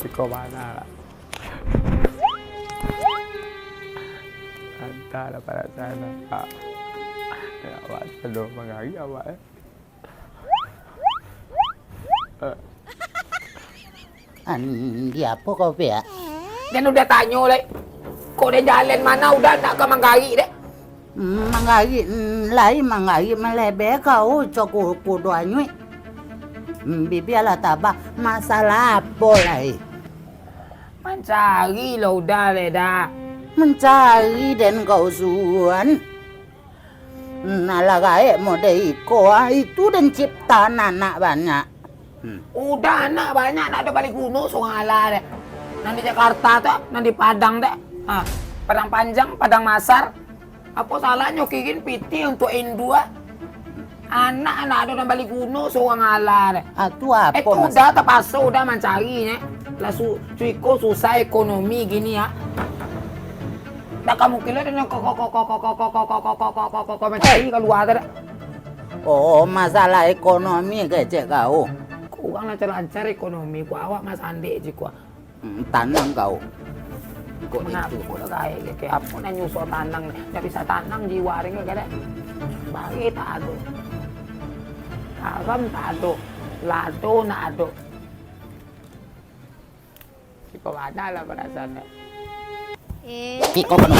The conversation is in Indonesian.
Ikaw mana? Antara para sana Pak. Ya Pak, aduh mengari apa ya? Andi apa kau ya? Dan udah tanya oleh kok dia jalan mana udah nak ke Manggarai deh. Mangari mangari melebe kau cok kudu anyui. Bibi ala tabah masalah apa lai? Mencari lah udah le dah. Mencari dan kau suan. Nalagai mode iko itu dan ciptaan anak banyak. Udah anak banyak nak ada balik gunung Songala deh. Nanti Jakarta tuh, nanti Padang deh. Padang Panjang, Padang Masar. Apa salahnya kikin piti untuk Indua? Anak-anak ada yang balik gunung Songala deh. Itu apa? Itu udah terpaksa udah mencari nih. Lah cuiko susah ekonomi gini ya. Dah kamu kira dengan kok mencari keluar deh. Oh, masalah ekonomi kecek kau. Kurang lancar-lancar ekonomi ku awak Mas Ande je ku. Tanang kau. Kok itu udah kayak apa nak nyusul tanang, nggak bisa tanang jiwa ring kan. Bagi tak ada. Haram tak ada. Lado nak ada. Ikaw mana lah para sana. Ikaw ano?